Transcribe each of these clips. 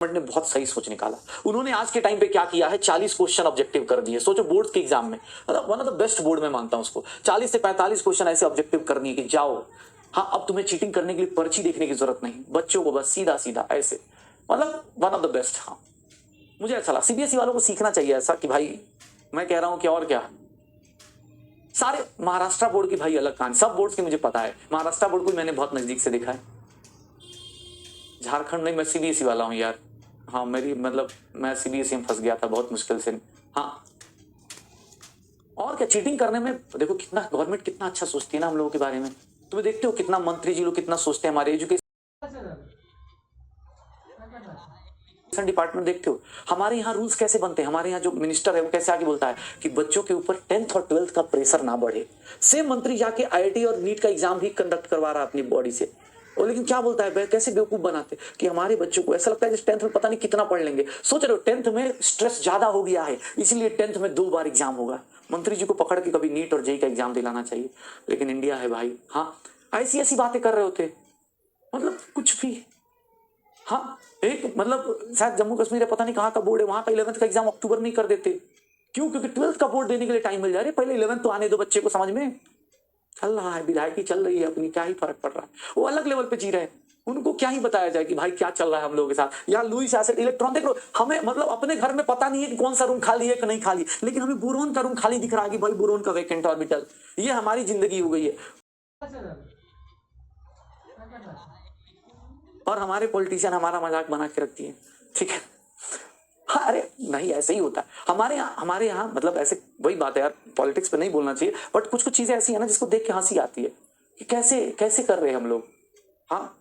ने बहुत सही सोच निकाला। उन्होंने आज के टाइम पे क्या किया है, 40 क्वेश्चन ऑब्जेक्टिव कर दिए। सोचो बोर्ड के एग्जाम में, मतलब one of the best board में मानता हूं उसको। 40 से 45 क्वेश्चन ऐसे ऑब्जेक्टिव करनी है कि जाओ, हाँ अब तुम्हें चीटिंग करने के लिए पर्ची देखने की जरूरत नहीं, बच्चों को बस सीधा सीधा ऐसे, मतलब वन ऑफ द बेस्ट। हाँ मुझे अच्छा लगा। सीबीएसई वालों को सीखना चाहिए ऐसा कि भाई मैं कह रहा हूं कि और क्या, सारे महाराष्ट्र बोर्ड की भाई अलग कहानी, सब बोर्ड्स की मुझे पता है, महाराष्ट्र बोर्ड को मैंने बहुत नजदीक से देखा है। झारखंड नहीं, मैं सीबीएसई वाला हूं यार। हाँ मेरी मतलब मैं सीबीएसई में फंस गया था बहुत मुश्किल से। हाँ और क्या, चीटिंग करने में देखो कितना गवर्नमेंट कितना अच्छा सोचती है ना हम लोगों के बारे में। तुम्हें देखते हो कितना मंत्री जी लोग कितना सोचते हैं हमारे एजुकेशन डिपार्टमेंट, देखते हो हमारे यहाँ रूल्स कैसे बनते हैं। हमारे यहाँ जो मिनिस्टर है वो कैसे आगे बोलता है कि बच्चों के ऊपर 10th और 12th का प्रेशर ना बढ़े। सेम मंत्री जाके आईआईटी और नीट का एग्जाम भी कंडक्ट करवा रहा है अपनी बॉडी से, और लेकिन क्या बोलता है, कैसे बेवकूफ बनाते कि हमारे बच्चों को ऐसा लगता है कि 10th में पता नहीं कितना पढ़ लेंगे। सोच रहे हो 10th में स्ट्रेस ज्यादा हो गया है, इसलिए 10th में 2 बार एग्जाम होगा। मंत्री जी को पकड़ के कभी नीट और जेई का एग्जाम दिलाना चाहिए, लेकिन इंडिया है भाई। हाँ ऐसी ऐसी बातें कर रहे होते, मतलब कुछ भी। हाँ एक मतलब शायद जम्मू कश्मीर है, पता नहीं कहाँ का बोर्ड है, वहां का 11th का एग्जाम अक्टूबर में ही कर देते। क्यों? क्योंकि 12th का बोर्ड देने के लिए टाइम मिल जा रहा है, पहले 11th तो आने दो बच्चे को समझ में। चल रहा है, विधायकी चल रही है अपनी, क्या ही फर्क पड़ रहा है, वो अलग लेवल पे जी रहे हैं। उनको क्या ही बताया जाए कि भाई क्या चल रहा है हम लोगों के साथ। यार लुईस एसिड इलेक्ट्रॉन देख लो, हमें मतलब अपने घर में पता नहीं है कि कौन सा रूम खाली है कि नहीं खाली, लेकिन हमें बोरोन का रूम खाली दिख रहा है कि भाई बोरोन का वैकेंट ऑर्बिटल। ये हमारी जिंदगी हो गई है। और हमारे पॉलिटिशियन हमारा मजाक बना के रखती है, ठीक है। हाँ अरे नहीं ऐसे ही होता है हमारे यहाँ मतलब ऐसे, वही बात है यार, पॉलिटिक्स पे नहीं बोलना चाहिए, बट कुछ कुछ चीजें ऐसी है ना जिसको देख के हंसी आती है कि कैसे कैसे कर रहे हैं हम लोग। हाँ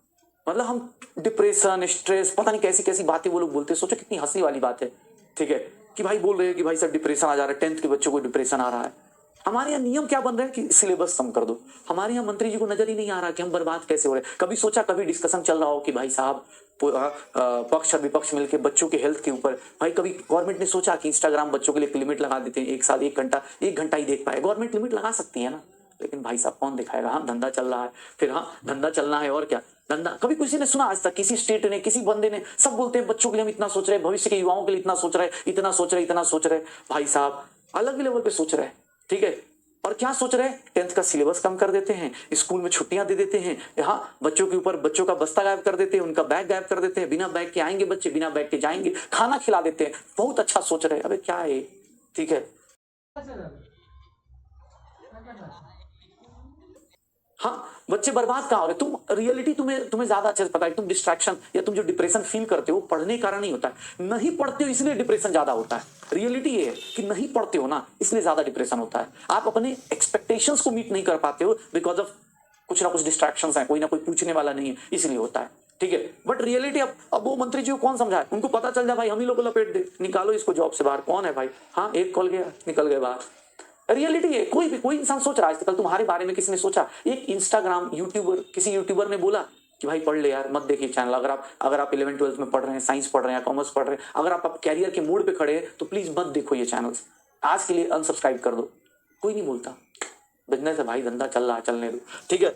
मतलब हम डिप्रेशन स्ट्रेस पता नहीं कैसी कैसी बातें वो लोग बोलते हैं, सोचो कितनी हंसी वाली बात है, ठीक है। कि भाई बोल रहे हैं कि भाई सर डिप्रेशन आ जा रहा है, 10th के बच्चों को डिप्रेशन आ रहा है। हमारे यहाँ नियम क्या बन रहे हैं कि सिलेबस कम कर दो। हमारे यहाँ मंत्री जी को नजर ही नहीं आ रहा कि हम बर्बाद कैसे हो रहे हैं। कभी सोचा, कभी डिस्कशन चल रहा हो कि भाई साहब पक्ष और विपक्ष मिलकर बच्चों के हेल्थ के ऊपर, भाई कभी गवर्नमेंट ने सोचा कि इंस्टाग्राम बच्चों के लिए लिमिट लगा देते हैं, एक साल 1 घंटा ही देख पाए। गवर्नमेंट लिमिट लगा सकती है ना, लेकिन भाई साहब कौन दिखाएगा। हाँ धंधा चल रहा है, फिर हाँ धंधा चलना है और क्या धंधा। कभी किसी ने सुना आज तक किसी स्टेट ने किसी बंदे ने, सब बोलते हैं बच्चों के लिए हम इतना सोच रहे हैं, भविष्य के युवाओं के लिए इतना सोच रहे हैं, इतना सोच रहे इतना सोच रहे। भाई साहब अलग लेवल पे सोच रहे हैं, ठीक है। और क्या सोच रहे हैं, 10th का सिलेबस कम कर देते हैं, स्कूल में छुट्टियां दे देते हैं, यहाँ बच्चों के ऊपर बच्चों का बस्ता गायब कर देते हैं, उनका बैग गायब कर देते हैं, बिना बैग के आएंगे बच्चे, बिना बैग के जाएंगे, खाना खिला देते हैं। बहुत अच्छा सोच रहे हैं, अबे क्या है, ठीक है। हाँ बच्चे बर्बाद कहाँ हो रहे। तुम रियलिटी तुम्हें ज्यादा अच्छे से पता है। तुम डिस्ट्रैक्शन या तुम जो डिप्रेशन फील करते हो पढ़ने के कारण नहीं होता है, नहीं पढ़ते हो इसलिए डिप्रेशन ज्यादा होता है। रियलिटी ये है कि नहीं पढ़ते हो ना, इसलिए ज्यादा डिप्रेशन होता है। आप अपने एक्सपेक्टेशंस को मीट नहीं कर पाते हो बिकॉज ऑफ कुछ ना कुछ डिस्ट्रैक्शंस है, कोई ना कोई पूछने वाला नहीं है, इसलिए होता है, ठीक है। बट रियलिटी अब वो मंत्री जी को कौन समझाए, उनको पता चल जाए भाई हम ही लोग को लपेट दे, निकालो इसको जॉब से बाहर, कौन है भाई। हाँ एक कॉल गया निकल गए बाहर। रियलिटी है, कोई इंसान सोच रहा है। कल तुम्हारे बारे में किसी ने सोचा, एक इंस्टाग्राम यूट्यूबर, किसी यूट्यूबर ने बोला कि भाई पढ़ ले यार, मत देखिए चैनल। अगर आप 11th 12th में पढ़ रहे हैं, साइंस पढ़ रहे हैं, कॉमर्स पढ़ रहे हैं, अगर आप कैरियर के मोड पे खड़े हैं तो प्लीज मत देखो ये चैनल्स, आज के लिए अनसब्सक्राइब कर दो। कोई नहीं बोलता, बिजनेस है भाई, धंधा चल रहा है, चलने दो, ठीक है।